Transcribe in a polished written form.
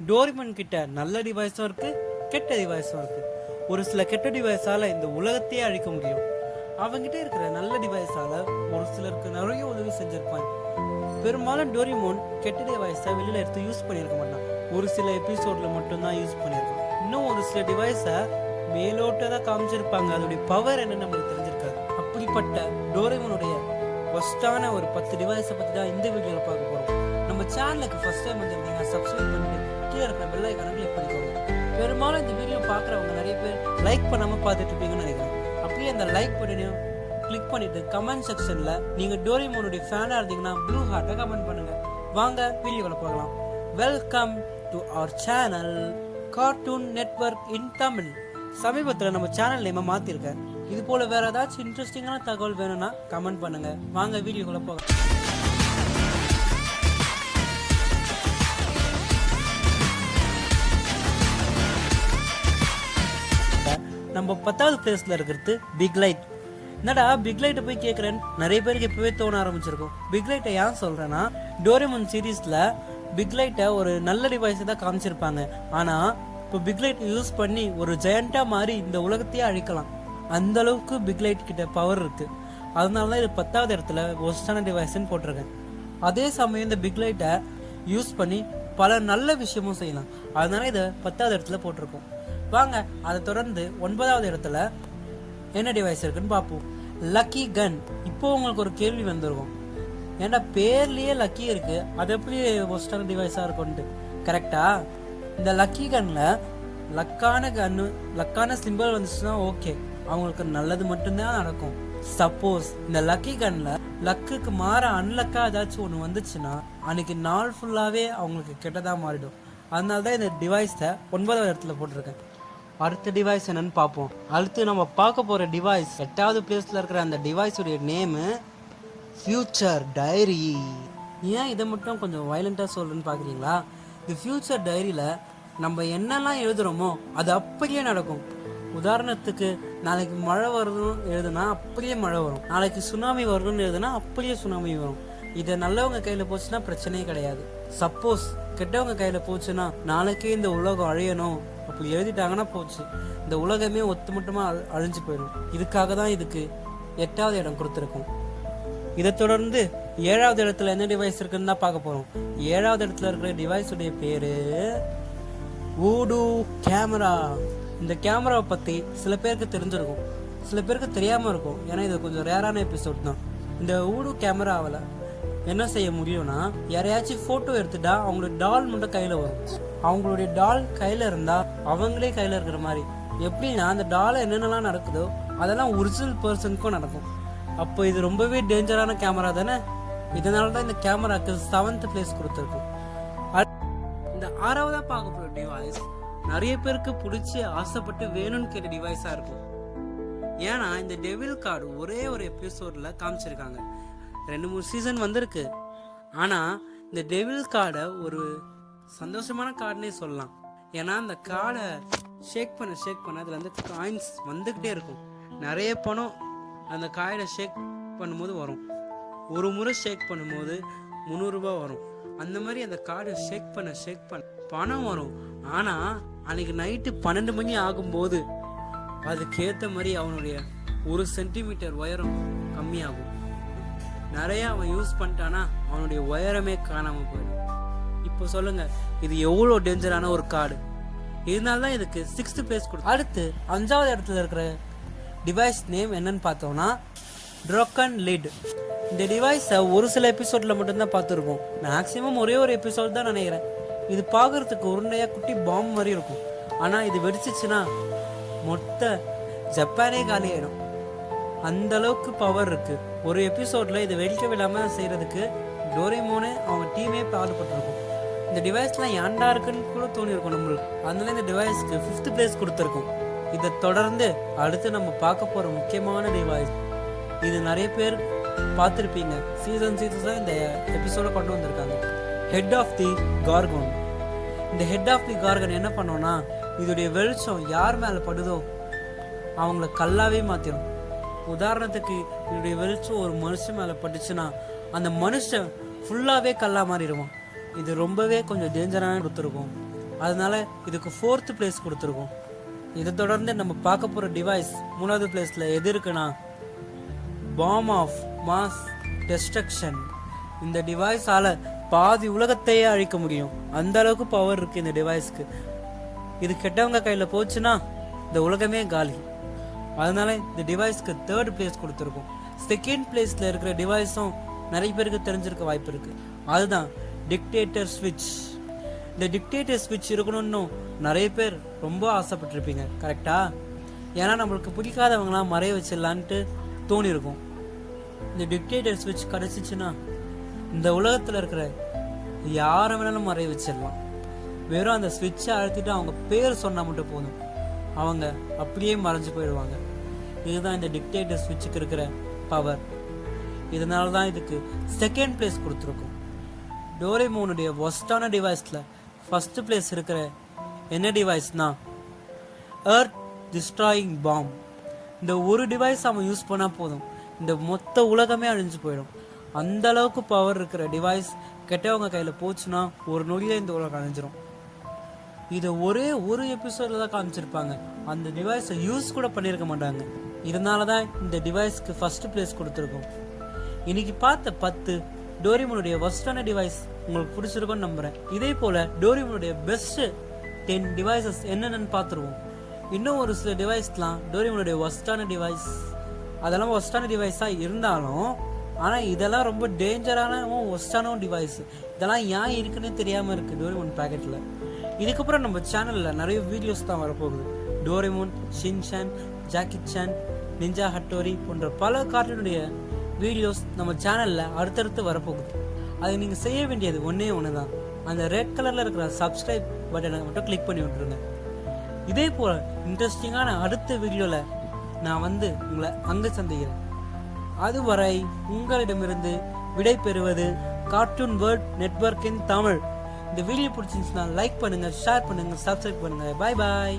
Doraemon கிட்ட நல்ல டிவைஸும் இருக்கு, கெட்ட டிவைஸும் இருக்கு. ஒரு சில கெட்ட டிவைஸால இந்த உலகத்தையே அழிக்க முடியும். அவங்கிட்ட இருக்கிற நல்ல டிவைஸால ஒரு சிலருக்கு நிறைய உதவி செஞ்சிருப்பாங்க. பெரும்பாலும் டோரிமோன் கெட்ட டிவைஸை வெளியில எடுத்து யூஸ் பண்ணியிருக்க மாட்டான். ஒரு சில எபிசோட்ல மட்டும்தான் யூஸ் பண்ணியிருக்கான். இன்னும் ஒரு சில டிவைஸை மேலோட்டதான் காமிச்சிருப்பாங்க. அதோடைய பவர் என்னன்னு நம்மளுக்கு தெரிஞ்சிருக்காது. அப்படிப்பட்ட டோரிமோனுடைய ஃபர்ஸ்டான ஒரு 10 டிவைஸை பற்றி தான் இந்த வீடியோவில் பார்க்க போகிறோம். நம்ம சேனலுக்கு ஃபர்ஸ்ட் டைம் வந்துருந்தீங்க, சப்ஸ்கிரைப் பண்ணிட்டு கீழே இருக்கிற பெல் ஐக்கானை கிளிக் பண்ணிக்கோங்க. பெரும்பாலும் இந்த வீடியோ பார்க்குறவங்க நிறைய பேர் லைக் பண்ணாமல் பார்த்துட்டு இருப்பீங்கன்னு நினைக்கிறேன். அப்படியே அந்த லைக் பட்டனையும் கிளிக் பண்ணிட்டு கமெண்ட் செக்ஷன்ல நீங்க டோரிமோனுடைய ஃபேனா இருந்தீங்கன்னா ப்ளூ ஹார்ட்டை கமெண்ட் பண்ணுங்க. வாங்க வீடியோக்குள்ள போகலாம். Welcome to our channel cartoon network in Tamil. சமீபத்தில் நம்ம சேனல் நேமை மாத்திருக்கேன். இது போல வேற ஏதாச்சும் இன்ட்ரெஸ்டிங்கான தகவல் வேணும்னா கமெண்ட் பண்ணுங்க. வாங்க வீடியோக்குள்ள போகலாம். நம்ம 10வது பிளேஸ்ல இருக்கிறது பிக் லைட். என்னடா பிக் லைட்டை போய் கேட்குறேன், நிறைய பேருக்கு இப்பவே தோண ஆரம்பிச்சிருக்கும். பிக் லைட்டை ஏன் சொல்றேன்னா, டோரேமான் சீரீஸ்ல பிக் லைட்டை ஒரு நல்ல டிவைஸை தான் காமிச்சிருப்பாங்க. ஆனா இப்போ பிக் லைட் யூஸ் பண்ணி ஒரு ஜெயண்டா மாதிரி இந்த உலகத்தையே அழிக்கலாம். அந்த அளவுக்கு பிக் லைட் கிட்ட பவர் இருக்கு. அதனாலதான் இது 10வது இடத்துல ஒஸ்டான டிவைஸ்ன்னு போட்டிருக்கேன். அதே சமயம் இந்த பிக் லைட்டை யூஸ் பண்ணி பல நல்ல விஷயமும் செய்யலாம். அதனால இதை 10வது இடத்துல போட்டிருக்கோம். வாங்க அதை தொடர்ந்து 9வது இடத்துல என்ன டிவைஸ் இருக்குன்னு பார்ப்போம். லக்கி கன். இப்போ உங்களுக்கு ஒரு கேள்வி வந்திருக்கும், ஏன்னா பேர்லயே லக்கி இருக்கு, அது எப்படி ஒஸ்டான டிவைஸா இருக்கும்ட்டு. கரெக்டா? இந்த லக்கி கன்ல லக்கான சிம்பிள் வந்துச்சுன்னா ஓகே, அவங்களுக்கு நல்லது மட்டும்தான் நடக்கும். சப்போஸ் இந்த லக்கி கன்ல லக்குக்கு மாற அன்லக்கா ஏதாச்சும் ஒன்று வந்துச்சுன்னா அன்னைக்கு நாள் ஃபுல்லாவே அவங்களுக்கு கெட்டதா மாறிடும். அதனாலதான் இந்த டிவைஸை 9வது இடத்துல போட்டிருக்கேன். அடுத்த டிவைஸ் என்னன்னு பார்ப்போம். அடுத்து நம்ம பார்க்க போற டிவைஸ் 8வது பிளேஸ்ல இருக்கிற அந்த டிவைஸுடைய நேமு ஃபியூச்சர் டைரி. ஏன் இதை மட்டும் கொஞ்சம் வயலண்டா சொல்றேன்னு பாக்குறீங்களா? இந்த ஃபியூச்சர் டைரியில நம்ம என்னெல்லாம் எழுதுறோமோ அது அப்படியே நடக்கும். உதாரணத்துக்கு நாளைக்கு மழை வருதுன்னு எழுதுனா அப்படியே மழை வரும். நாளைக்கு சுனாமி வருதுன்னு எழுதுனா அப்படியே சுனாமி வரும். இதை நல்லவங்க கையில போச்சுன்னா பிரச்சனையே கிடையாது. சப்போஸ் கெட்டவங்க கையில போச்சுன்னா நாளைக்கே இந்த உலகம் அழியணும் அப்படி எழுதிட்டாங்கன்னா போச்சு, இந்த உலகமே ஒத்துமொத்தமா அழிஞ்சு போயிடும். இதுக்காக தான் இதுக்கு 8வது இடம் கொடுத்துருக்கோம். இதை தொடர்ந்து 7வது இடத்துல என்ன டிவைஸ் இருக்குன்னு தான் பார்க்க போறோம். 7வது இடத்துல இருக்கிற டிவைஸ் உடைய பேரு வூடு கேமரா. இந்த கேமராவை பத்தி சில பேருக்கு தெரிஞ்சிருக்கும், சில பேருக்கு தெரியாம இருக்கும். ஏன்னா இது கொஞ்சம் ரேரான எபிசோட் தான். இந்த வூடு கேமராவில் என்ன செய்ய முடியும்னா, யாரையாச்சும் போட்டோ எடுத்துட்டா அவங்களோட டால் மட்டும் கையில வரும். அவங்களுடைய டால் கையில இருந்தா அவங்களே கையில இருக்கிற மாதிரி. எப்படின்னா அந்த டால என்னென்னலாம் நடக்குதோ அதெல்லாம் ஒரிஜினல் பர்சனுக்கும் நடக்கும். அப்போ இது ரொம்பவே டேஞ்சரான கேமரா தானே. இதனாலதான் இந்த கேமராக்கு 7th பிளேஸ் கொடுத்துருக்கும். இந்த 6வதா பார்க்க போற டிவைஸ் நிறைய பேருக்கு பிடிச்சி ஆசைப்பட்டு வேணும்னு கேட்ட டிவைஸா இருக்கும். ஏன்னா இந்த டெவில் கார்டு ஒரே ஒரு எபிசோட்ல காமிச்சிருக்காங்க. 2-3 சீசன் வந்திருக்கு. ஆனா இந்த டெவில் கார்டை ஒரு சந்தோஷமான கார்டுனே சொல்லலாம். ஏன்னா அந்த கார்டை ஷேக் பண்ண அதுல வந்து காயின்ஸ் வந்துகிட்டே இருக்கும். நிறைய பணம் அந்த கார்டை ஷேக் பண்ணும்போது வரும். ஒரு முறை ஷேக் பண்ணும்போது 300 ரூபாய் வரும். அந்த மாதிரி அந்த கார்டை ஷேக் பண்ண பணம் வரும். ஆனா அன்னைக்கு நைட்டு 12 மணி ஆகும்போது அதுக்கேற்ற மாதிரி அவனுடைய 1 சென்டிமீட்டர் உயரம் கம்மியாகும். நிறைய அவன் யூஸ் பண்ணிட்டானா அவனுடைய உயரமே காணாம போயிடும். இப்போ சொல்லுங்க, இது எவ்வளவு டேஞ்சரான ஒரு கார்டு. இதனாலதான் இதுக்கு 6th பிளேஸ் கொடுத்து. அடுத்து 5வது இடத்துல இருக்கிற டிவைஸ் நேம் என்னன்னு பார்த்தோம்னா ட்ரோக்கன் லிட். இந்த டிவைஸை ஒரு சில எபிசோட்ல மட்டும்தான் பார்த்துருக்கோம். மேக்சிமம் ஒரே ஒரு எபிசோட் தான் நினைக்கிறேன். இது பார்க்கறதுக்கு உருண்டையா குட்டி பாம்பு மாதிரி இருக்கும். ஆனா இது வெடிச்சிச்சுன்னா மொத்த ஜப்பானே காலி ஆயிடும். அந்த அளவுக்கு பவர் இருக்கு. ஒரு எபிசோட்ல இது வெடிக்க விடாம செய்யறதுக்கு டோரேமோனே அவங்க டீமே பாடுபட்டிருக்கும். இந்த டிவைஸ்லாம் ஏன்டா இருக்குன்னு கூட தோணி இருக்கும் நம்மளுக்கு. அதனால இந்த டிவைஸ்க்கு 5th பிளேஸ் கொடுத்துருக்கோம். இதை தொடர்ந்து அடுத்து நம்ம பார்க்க போற முக்கியமான டிவைஸ், இது நிறைய பேர் பார்த்துருப்பீங்க. சீசன்ஸா இந்த எபிசோட கொண்டு வந்திருக்காங்க. Head of the Gorgon. இந்த ஹெட் ஆஃப் தி கார்கன் என்ன பண்ணோம்னா, இதோடைய வெளிச்சம் யார் மேல படுதோ அவங்கள கல்லாவே மாத்திரும். உதாரணத்துக்கு இதோடைய வெளிச்சம் ஒரு மனுஷன் மேல பட்டுச்சுன்னா அந்த மனுஷன் ஃபுல்லாவே கல்லா மாறிடுவான். இது ரொம்பவே கொஞ்சம் டேஞ்சரான கொடுத்துருக்கும். அதனால இதுக்கு 4th பிளேஸ் கொடுத்துருக்கோம். இதை தொடர்ந்து நம்ம பார்க்க போகிற டிவைஸ் 3வது பிளேஸில் எது இருக்குன்னா பாம் ஆஃப் மாஸ் டெஸ்ட்ரக்ஷன். இந்த டிவைஸால் பாதி உலகத்தையே அழிக்க முடியும், அந்த அளவுக்கு பவர் இருக்குது இந்த டிவைஸ்க்கு. இது கெட்டவங்க கையில் போச்சுன்னா இந்த உலகமே காலி. அதனால இந்த டிவைஸ்க்கு 3rd பிளேஸ் கொடுத்துருக்கோம். 2nd பிளேஸில் இருக்கிற டிவைஸும் நிறைய பேருக்கு தெரிஞ்சிருக்க வாய்ப்பு இருக்குது. அதுதான் டிக்டேட்டர் ஸ்விட்ச். இந்த டிக்டேட்டர் ஸ்விட்ச் இருக்கணும்னு நிறைய பேர் ரொம்ப ஆசைப்பட்டிருப்பீங்க, கரெக்டா? ஏன்னா நம்மளுக்கு பிடிக்காதவங்களாம் மறைய வச்சிடலான்ட்டு தோணியிருக்கும். இந்த டிக்டேட்டர் ஸ்விட்ச் கிடச்சிச்சுன்னா இந்த உலகத்தில் இருக்கிற யாரை வேணாலும் மறைய வச்சிடலாம். வெறும் அந்த ஸ்விட்சை அழுத்திட்டு அவங்க பேர் சொன்னால் மட்டும் போதும், அவங்க அப்படியே மறைஞ்சு போயிடுவாங்க. இதுதான் இந்த டிக்டேட்டர் ஸ்விட்சுக்கு இருக்கிற பவர். இதனால தான் இதுக்கு 2nd பிளேஸ் கொடுத்துருக்கோம். டோரேமோனுடைய ஒஸ்டான டிவைஸில் 1st பிளேஸ் இருக்கிற என்ன டிவைஸ்னா எர்த் டிஸ்ட்ராயிங் பாம். இந்த ஒரு டிவைஸ் அவன் யூஸ் பண்ணால் போதும், இந்த மொத்த உலகமே அழிஞ்சு போயிடும். அந்த அளவுக்கு பவர் இருக்கிற டிவைஸ் கெட்டவங்க கையில் போச்சுன்னா ஒரு நொடியில் இந்த உலகம் அழிஞ்சிரும். இதை ஒரே ஒரு எபிசோடில் தான் காமிச்சிருப்பாங்க, அந்த டிவைஸை யூஸ் கூட பண்ணியிருக்க மாட்டாங்க. இதனால தான் இந்த டிவைஸ்க்கு 1st பிளேஸ் கொடுத்துருக்கோம். இன்னைக்கு பார்த்த 10 டோரேமோனுடைய ஒஸ்டான டிவைஸ் உங்களுக்கு பிடிச்சிருக்கும்னு நம்புகிறேன். இதே போல் டோரேமோனுடைய பெஸ்ட் 10 டிவைசஸ் என்னென்னு பார்த்துருவோம். இன்னும் ஒரு சில டிவைஸ்லாம் டோரேமோனுடைய ஒஸ்டான டிவைஸ், அதெல்லாம் ஒஸ்டான டிவைஸாக இருந்தாலும் ஆனால் இதெல்லாம் ரொம்ப டேஞ்சரான ஒஸ்டான டிவைஸ். இதெல்லாம் ஏன் இருக்குன்னே தெரியாமல் இருக்குது டோரேமோன் பேக்கெட்டில். இதுக்கப்புறம் நம்ம சேனலில் நிறைய வீடியோஸ் தான் வரப்போகுது. Doraemon, Shinchan, Jackie Chan, ninja Hattori போன்ற பல கார்ட்டூனுடைய வீடியோஸ் நம்ம சேனலில் அடுத்தடுத்து வரப்போகுது. அது நீங்கள் செய்ய வேண்டியது ஒன்றே ஒன்று தான், அந்த ரெட் கலரில் இருக்கிற சப்ஸ்கிரைப் பட்டனை மட்டும் கிளிக் பண்ணி விட்டுருங்க. இதே போல் இன்ட்ரெஸ்டிங்கான அடுத்த வீடியோவில் நான் உங்களை அங்கே சந்திக்கிறேன். அதுவரை உங்களிடமிருந்து விடை பெறுவது கார்ட்டூன் வேர்ல்ட் நெட்வொர்க்கின் தமிழ். இந்த வீடியோ பிடிச்சிருந்துச்சுன்னா லைக் பண்ணுங்கள், ஷேர் பண்ணுங்கள், சப்ஸ்கிரைப் பண்ணுங்கள். பாய் பாய்.